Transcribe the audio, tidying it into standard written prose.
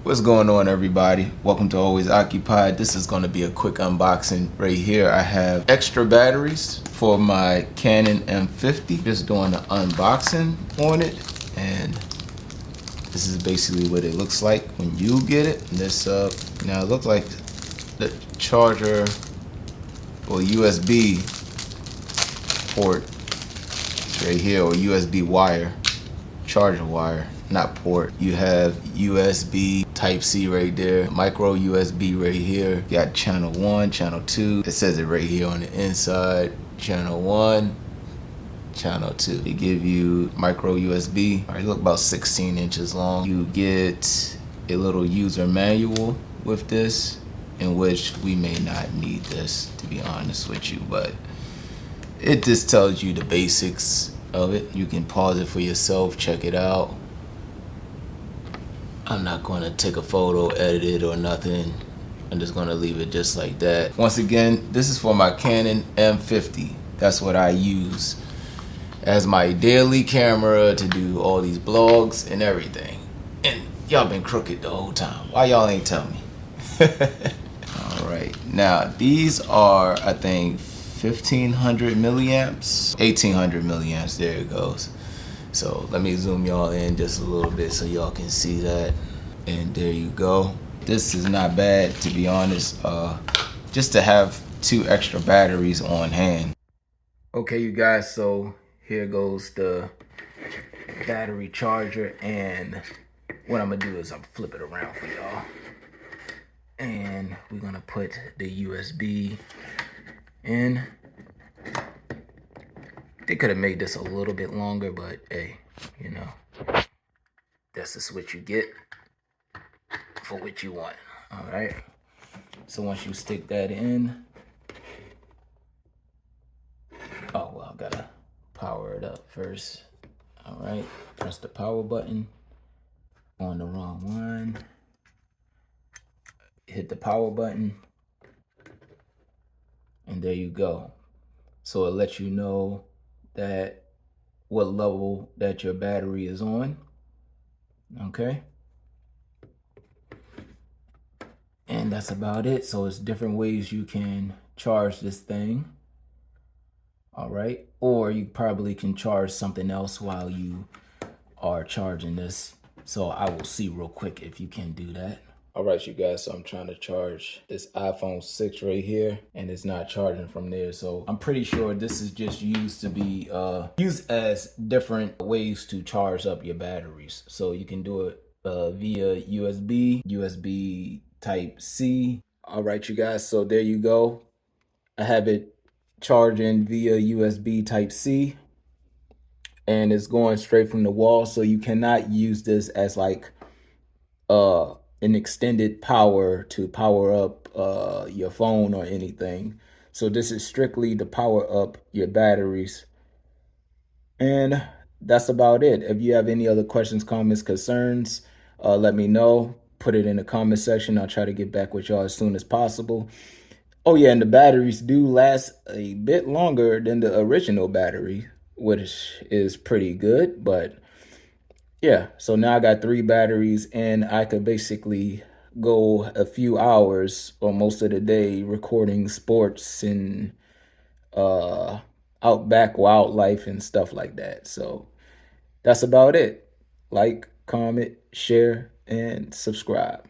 What's going on, everybody? Welcome to Always Occupied. This is going to be a quick unboxing. Right here I have extra batteries for my Canon M50. Just doing an unboxing on it, and this is basically what it looks like when you get it. And this now it looks like the charger or USB port is right here, or USB wire, charger wire, not port. You have USB Type-C right there, micro USB right here. You got channel 1, channel 2. It says it right here on the inside. Channel 1, channel 2. They give you micro USB. All right, look about 16 inches long. You get a little user manual with this, in which we may not need this, to be honest with you, but it just tells you the basics of it. You can pause it for yourself, check it out. I'm not going to take a photo, edit it, or nothing. I'm just going to leave it just like that. Once again, this is for my Canon M50. That's what I use as my daily camera to do all these vlogs and everything. And y'all been crooked the whole time. Why y'all ain't tell me? All right, now these are, I think, 1500 milliamps, 1800 milliamps. There it goes. So let me zoom y'all in just a little bit so y'all can see that. And there you go. This is not bad, to be honest, just to have 2 extra batteries on hand. Okay, you guys, so here goes the battery charger, and what I'm gonna do is I'm gonna flip it around for y'all. And we're gonna put the USB in. They could have made this a little bit longer, but hey, you know, that's just what you get for what you want. All right. So once you stick that in, oh, well, I gotta power it up first. All right. Press the power button on the wrong one. Hit the power button, and there you go. So it lets you know that what level that your battery is on. Okay, and that's about it. So it's different ways you can charge this thing. All right, or you probably can charge something else while you are charging this. So I will see real quick if you can do that. All right, you guys, so I'm trying to charge this iPhone 6 right here, and it's not charging from there. So I'm pretty sure this is just used to be used as different ways to charge up your batteries. So you can do it via USB Type-C. All right, you guys, so there you go. I have it charging via USB Type-C, and it's going straight from the wall. So you cannot use this as like an extended power to power up your phone or anything. So this is strictly to power up your batteries. And that's about it. If you have any other questions, comments, concerns, let me know. Put it in the comment section. I'll try to get back with y'all as soon as possible. Oh yeah, and the batteries do last a bit longer than the original battery, which is pretty good. But yeah, so now I got 3 batteries, and I could basically go a few hours or most of the day recording sports and outback wildlife and stuff like that. So that's about it. Like, comment, share, and subscribe.